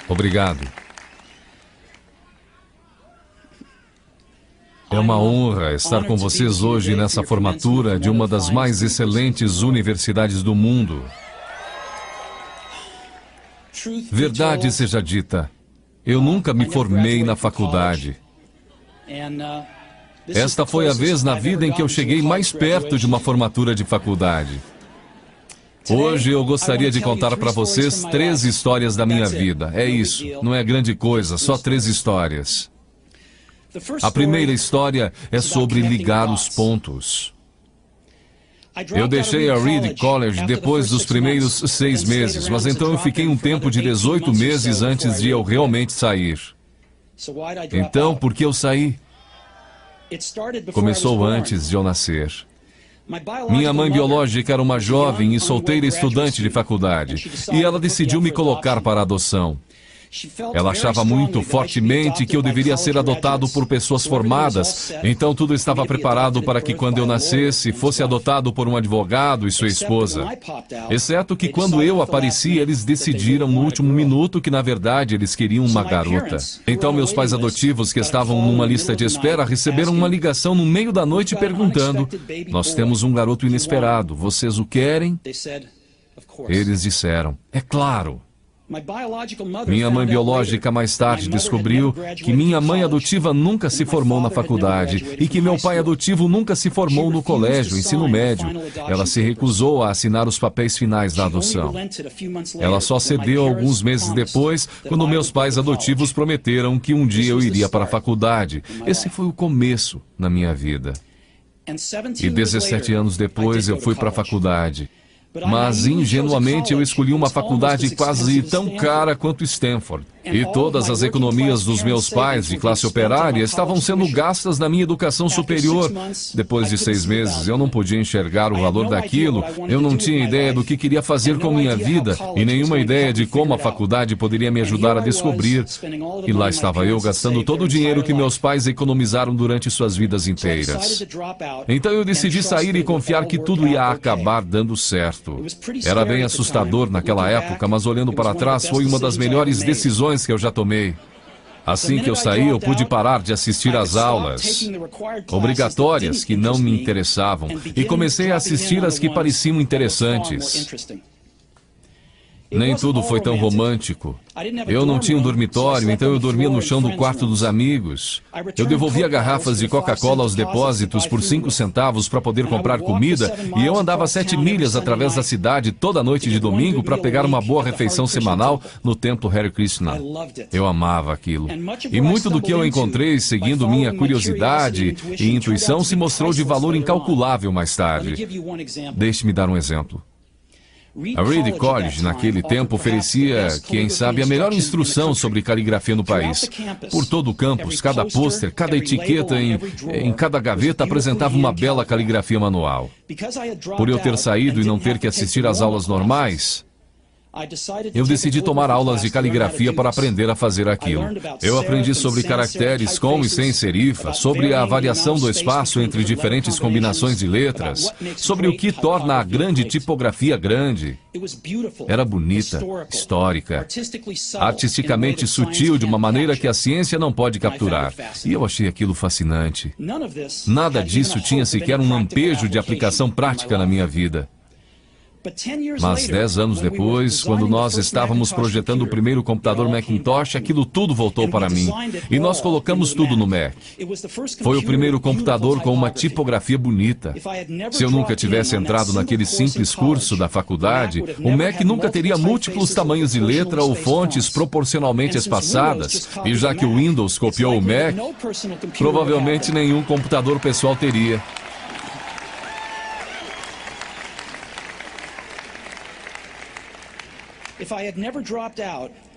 Obrigado. É uma honra estar com vocês hoje nessa formatura de uma das mais excelentes universidades do mundo. Verdade seja dita, eu nunca me formei na faculdade. Esta foi a vez na vida em que eu cheguei mais perto de uma formatura de faculdade. Hoje eu gostaria de contar para vocês 3 histórias da minha vida. É isso, não é grande coisa, só 3 histórias. A primeira história é sobre ligar os pontos. Eu deixei a Reed College depois dos primeiros 6 meses, mas então eu fiquei um tempo de 18 meses antes de eu realmente sair. Então, por que eu saí? Começou antes de eu nascer. Minha mãe biológica era uma jovem e solteira estudante de faculdade, e ela decidiu me colocar para adoção. Ela achava muito fortemente que eu deveria ser adotado por pessoas formadas, então tudo estava preparado para que quando eu nascesse, fosse adotado por um advogado e sua esposa. Exceto que quando eu apareci, eles decidiram no último minuto que na verdade eles queriam uma garota. Então meus pais adotivos, que estavam numa lista de espera, receberam uma ligação no meio da noite perguntando: "Nós temos um garoto inesperado, vocês o querem?" Eles disseram: "É claro." Minha mãe biológica mais tarde descobriu que minha mãe adotiva nunca se formou na faculdade e que meu pai adotivo nunca se formou no colégio, ensino médio. Ela se recusou a assinar os papéis finais da adoção. Ela só cedeu alguns meses depois, quando meus pais adotivos prometeram que um dia eu iria para a faculdade. Esse foi o começo na minha vida. E 17 anos depois eu fui para a faculdade. Mas, ingenuamente, eu escolhi uma faculdade quase tão cara quanto Stanford. E todas as economias dos meus pais de classe operária estavam sendo gastas na minha educação superior. Depois de 6 meses, eu não podia enxergar o valor daquilo, eu não tinha ideia do que queria fazer com minha vida e nenhuma ideia de como a faculdade poderia me ajudar a descobrir. E lá estava eu gastando todo o dinheiro que meus pais economizaram durante suas vidas inteiras. Então eu decidi sair e confiar que tudo ia acabar dando certo. Era bem assustador naquela época, mas olhando para trás foi uma das melhores decisões que eu já tomei. Assim que eu saí, eu pude parar de assistir às aulas obrigatórias que não me interessavam e comecei a assistir as que pareciam interessantes. Nem tudo foi tão romântico. Eu não tinha um dormitório, então eu dormia no chão do quarto dos amigos. Eu devolvia garrafas de Coca-Cola aos depósitos por 5 centavos para poder comprar comida, e eu andava 7 milhas através da cidade toda noite de domingo para pegar uma boa refeição semanal no templo Hare Krishna. Eu amava aquilo. E muito do que eu encontrei seguindo minha curiosidade e intuição se mostrou de valor incalculável mais tarde. Deixe-me dar um exemplo. A Reed College, naquele tempo, oferecia, quem sabe, a melhor instrução sobre caligrafia no país. Por todo o campus, cada pôster, cada etiqueta em cada gaveta apresentava uma bela caligrafia manual. Por eu ter saído e não ter que assistir às aulas normais, eu decidi tomar aulas de caligrafia para aprender a fazer aquilo. Eu aprendi sobre caracteres com e sem serifa, sobre a variação do espaço entre diferentes combinações de letras, sobre o que torna a grande tipografia grande. Era bonita, histórica, artisticamente sutil de uma maneira que a ciência não pode capturar. E eu achei aquilo fascinante. Nada disso tinha sequer um lampejo de aplicação prática na minha vida. Mas 10 anos depois, quando nós estávamos projetando o primeiro computador Macintosh, aquilo tudo voltou para mim. E nós colocamos tudo no Mac. Foi o primeiro computador com uma tipografia bonita. Se eu nunca tivesse entrado naquele simples curso da faculdade, o Mac nunca teria múltiplos tamanhos de letra ou fontes proporcionalmente espaçadas. E já que o Windows copiou o Mac, provavelmente nenhum computador pessoal teria.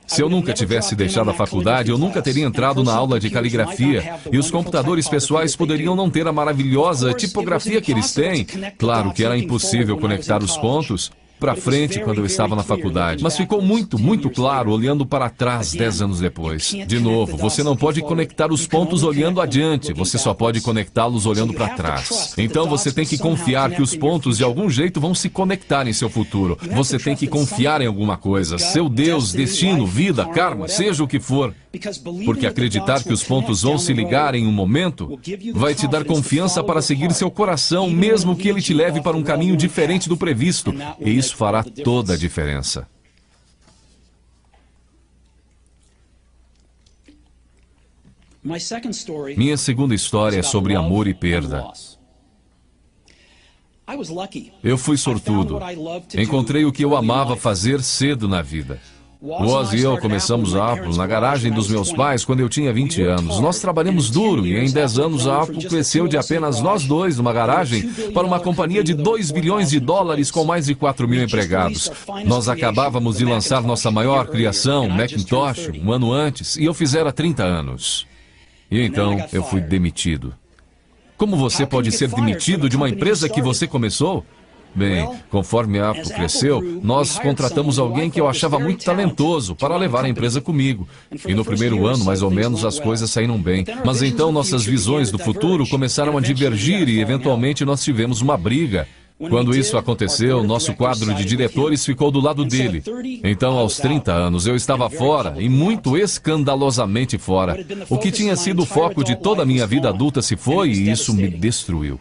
Se eu nunca tivesse deixado a faculdade, eu nunca teria entrado na aula de caligrafia, e os computadores pessoais poderiam não ter a maravilhosa tipografia que eles têm. Claro que era impossível conectar os pontos, para frente quando eu estava na faculdade, mas ficou muito claro olhando para trás 10 anos depois. De novo, você não pode conectar os pontos olhando adiante, você só pode conectá-los olhando para trás. Então você tem que confiar que os pontos de algum jeito vão se conectar em seu futuro. Você tem que confiar em alguma coisa, seu Deus, destino, vida, karma, seja o que for. Porque acreditar que os pontos vão se ligar em um momento vai te dar confiança para seguir seu coração, mesmo que ele te leve para um caminho diferente do previsto. E isso fará toda a diferença. Minha segunda história é sobre amor e perda. Eu fui sortudo. Encontrei o que eu amava fazer cedo na vida. O Oz e eu começamos a Apple na garagem dos meus pais quando eu tinha 20 anos. Nós trabalhamos duro e em 10 anos a Apple cresceu de apenas nós dois numa garagem para uma companhia de 2 bilhões de dólares com mais de 4 mil empregados. Nós acabávamos de lançar nossa maior criação, Macintosh, um ano antes, e eu fizera 30 anos. E então eu fui demitido. Como você pode ser demitido de uma empresa que você começou? Bem, conforme a Apple cresceu, nós contratamos alguém que eu achava muito talentoso para levar a empresa comigo. E no primeiro ano, mais ou menos, as coisas saíram bem. Mas então nossas visões do futuro começaram a divergir e eventualmente nós tivemos uma briga. Quando isso aconteceu, nosso quadro de diretores ficou do lado dele. Então, aos 30 anos, eu estava fora, e muito escandalosamente fora. O que tinha sido o foco de toda a minha vida adulta se foi, e isso me destruiu.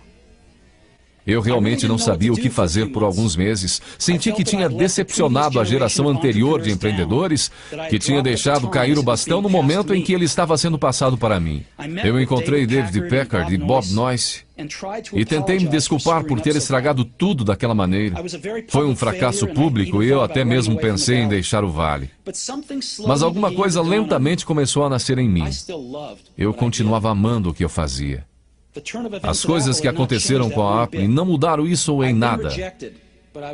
Eu realmente não sabia o que fazer por alguns meses. Senti que tinha decepcionado a geração anterior de empreendedores, que tinha deixado cair o bastão no momento em que ele estava sendo passado para mim. Eu encontrei David Packard e Bob Noyce e tentei me desculpar por ter estragado tudo daquela maneira. Foi um fracasso público e eu até mesmo pensei em deixar o vale. Mas alguma coisa lentamente começou a nascer em mim. Eu continuava amando o que eu fazia. As coisas que aconteceram com a Apple não mudaram isso em nada.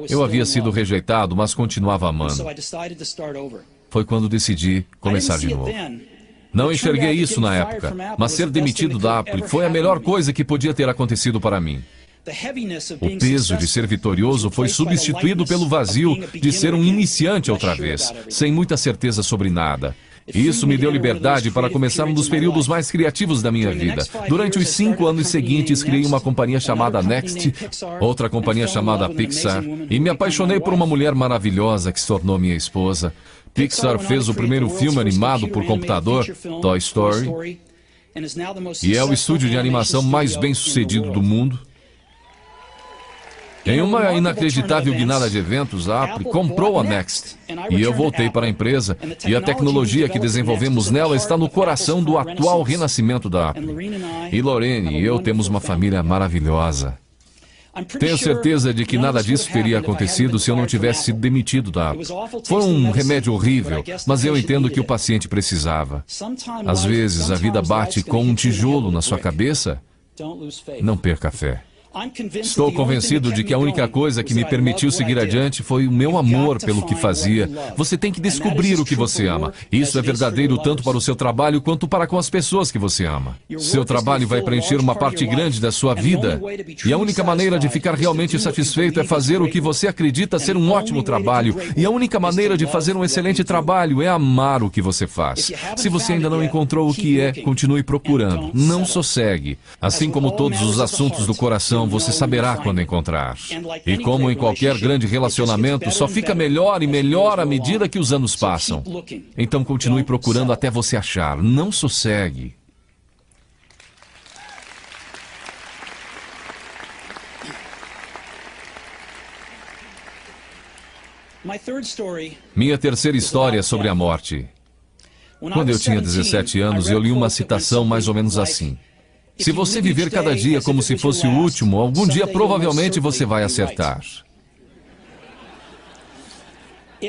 Eu havia sido rejeitado, mas continuava amando. Foi quando decidi começar de novo. Não enxerguei isso na época, mas ser demitido da Apple foi a melhor coisa que podia ter acontecido para mim. O peso de ser vitorioso foi substituído pelo vazio de ser um iniciante outra vez, sem muita certeza sobre nada. Isso me deu liberdade para começar um dos períodos mais criativos da minha vida. Durante os 5 anos seguintes, criei uma companhia chamada Next, outra companhia chamada Pixar, e me apaixonei por uma mulher maravilhosa que se tornou minha esposa. Pixar fez o primeiro filme animado por computador, Toy Story, e é o estúdio de animação mais bem-sucedido do mundo. Em uma inacreditável guinada de eventos, a Apple comprou a Next. E eu voltei para a empresa, e a tecnologia que desenvolvemos nela está no coração do atual renascimento da Apple. E Lorraine e eu temos uma família maravilhosa. Tenho certeza de que nada disso teria acontecido se eu não tivesse sido demitido da Apple. Foi um remédio horrível, mas eu entendo que o paciente precisava. Às vezes, a vida bate com um tijolo na sua cabeça. Não perca a fé. Estou convencido de que a única coisa que me permitiu seguir adiante foi o meu amor pelo que fazia. Você tem que descobrir o que você ama. Isso é verdadeiro tanto para o seu trabalho quanto para com as pessoas que você ama. Seu trabalho vai preencher uma parte grande da sua vida. E a única maneira de ficar realmente satisfeito é fazer o que você acredita ser um ótimo trabalho. E a única maneira de fazer um excelente trabalho é amar o que você faz. Se você ainda não encontrou o que é, continue procurando. Não sossegue. Assim como todos os assuntos do coração, você saberá quando encontrar. E como em qualquer grande relacionamento, só fica melhor e melhor à medida que os anos passam. Então continue procurando até você achar. Não sossegue. Minha terceira história é sobre a morte. Quando eu tinha 17 anos, eu li uma citação mais ou menos assim: se você viver cada dia como se fosse o último, algum dia provavelmente você vai acertar.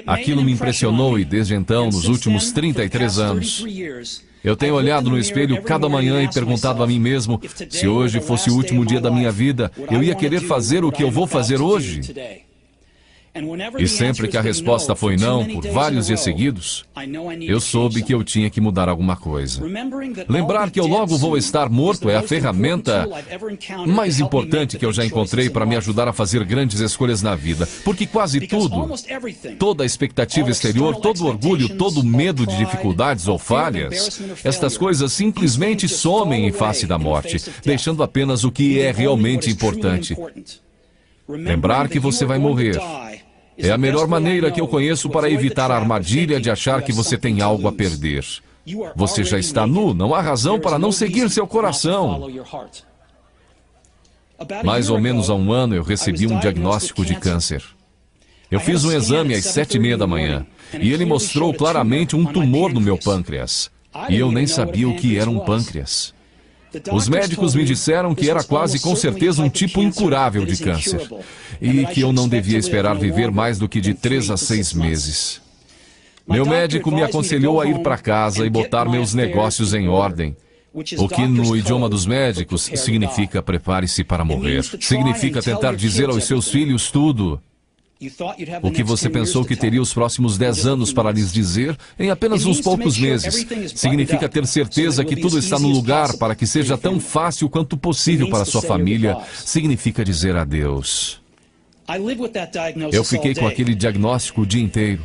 Aquilo me impressionou e desde então, nos últimos 33 anos, eu tenho olhado no espelho cada manhã e perguntado a mim mesmo, se hoje fosse o último dia da minha vida, eu ia querer fazer o que eu vou fazer hoje? E sempre que a resposta foi não, por vários dias seguidos, eu soube que eu tinha que mudar alguma coisa. Lembrar que eu logo vou estar morto é a ferramenta mais importante que eu já encontrei para me ajudar a fazer grandes escolhas na vida. Porque quase tudo, toda a expectativa exterior, todo orgulho, todo medo de dificuldades ou falhas, estas coisas simplesmente somem em face da morte, deixando apenas o que é realmente importante. Lembrar que você vai morrer é a melhor maneira que eu conheço para evitar a armadilha de achar que você tem algo a perder. Você já está nu, não há razão para não seguir seu coração. Mais ou menos há um ano eu recebi um diagnóstico de câncer. Eu fiz um exame às 7h30 da manhã e ele mostrou claramente um tumor no meu pâncreas. E eu nem sabia o que era um pâncreas. Os médicos me disseram que era quase com certeza um tipo incurável de câncer e que eu não devia esperar viver mais do que de 3 a 6 meses. Meu médico me aconselhou a ir para casa e botar meus negócios em ordem, o que no idioma dos médicos significa prepare-se para morrer. Significa tentar dizer aos seus filhos tudo o que você pensou que teria os próximos 10 anos para lhes dizer em apenas uns poucos meses. Significa ter certeza que tudo está no lugar para que seja tão fácil quanto possível para sua família. Significa dizer adeus. Eu fiquei com aquele diagnóstico o dia inteiro.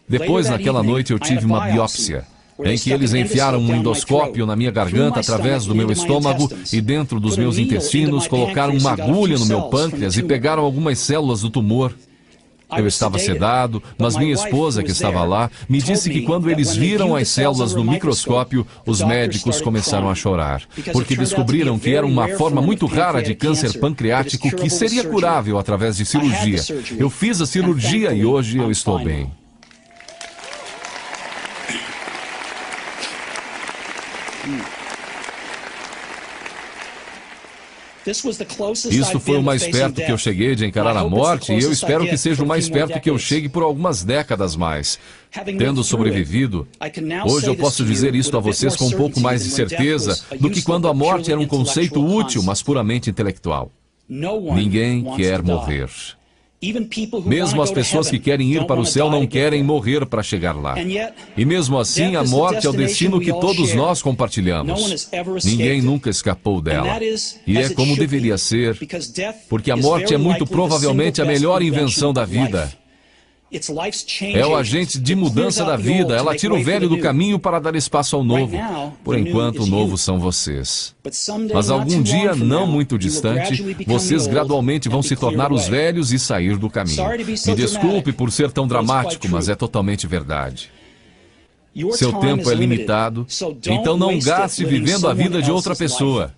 Depois, naquela noite, eu tive uma biópsia, em que eles enfiaram um endoscópio na minha garganta através do meu estômago e dentro dos meus intestinos, colocaram uma agulha no meu pâncreas e pegaram algumas células do tumor. Eu estava sedado, mas minha esposa, que estava lá, me disse que quando eles viram as células no microscópio, os médicos começaram a chorar, porque descobriram que era uma forma muito rara de câncer pancreático que seria curável através de cirurgia. Eu fiz a cirurgia e hoje eu estou bem. Isso foi o mais perto que eu cheguei de encarar a morte e eu espero que seja o mais perto que eu chegue por algumas décadas mais. Tendo sobrevivido, hoje eu posso dizer isto a vocês com um pouco mais de certeza do que quando a morte era um conceito útil, mas puramente intelectual. Ninguém quer morrer. Mesmo as pessoas que querem ir para o céu não querem morrer para chegar lá. E mesmo assim, a morte é o destino que todos nós compartilhamos. Ninguém nunca escapou dela. E é como deveria ser, porque a morte é muito provavelmente a melhor invenção da vida. É o agente de mudança da vida. Ela tira o velho do caminho para dar espaço ao novo. Por enquanto, o novo são vocês. Mas algum dia, não muito distante, vocês gradualmente vão se tornar os velhos e sair do caminho. Me desculpe por ser tão dramático, mas é totalmente verdade. Seu tempo é limitado, então não gaste vivendo a vida de outra pessoa.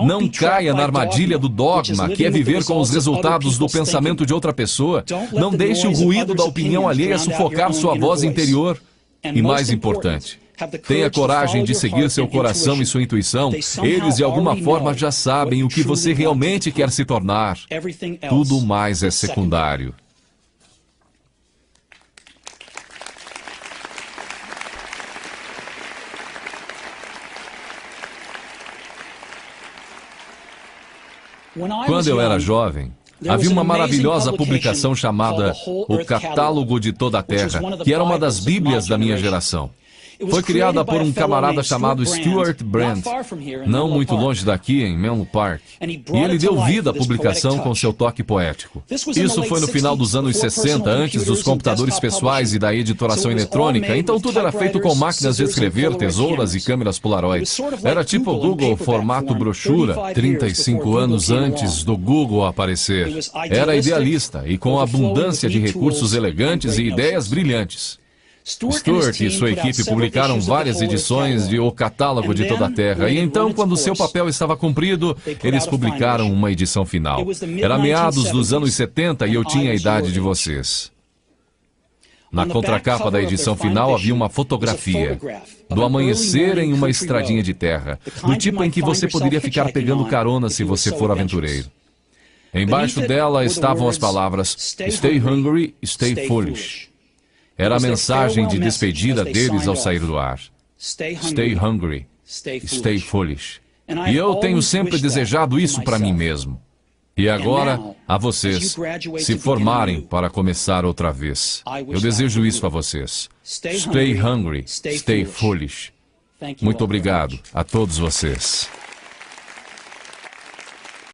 Não caia na armadilha do dogma, que é viver com os resultados do pensamento de outra pessoa. Não deixe o ruído da opinião alheia sufocar sua voz interior. E mais importante, tenha coragem de seguir seu coração e sua intuição. Eles de alguma forma já sabem o que você realmente quer se tornar. Tudo mais é secundário. Quando eu era jovem, havia uma maravilhosa publicação chamada O Catálogo de Toda a Terra, que era uma das bíblias da minha geração. Foi criada por um camarada chamado Stuart Brand, não muito longe daqui, em Menlo Park. E ele deu vida à publicação com seu toque poético. Isso foi no final dos anos 60, antes dos computadores pessoais e da editoração eletrônica, então tudo era feito com máquinas de escrever, tesouras e câmeras Polaroid. Era tipo o Google formato brochura, 35 anos antes do Google aparecer. Era idealista e com abundância de recursos elegantes e ideias brilhantes. Stuart e sua equipe publicaram várias edições de O Catálogo de Toda a Terra, e então, quando seu papel estava cumprido, eles publicaram uma edição final. Era meados dos anos 70 e eu tinha a idade de vocês. Na contracapa da edição final havia uma fotografia do amanhecer em uma estradinha de terra, do tipo em que você poderia ficar pegando carona se você for aventureiro. Embaixo dela estavam as palavras Stay Hungry, Stay Foolish. Era a mensagem de despedida deles ao sair do ar. Stay hungry, stay foolish. E eu tenho sempre desejado isso para mim mesmo. E agora, a vocês, se formarem para começar outra vez. Eu desejo isso a vocês. Stay hungry, stay foolish. Muito obrigado a todos vocês.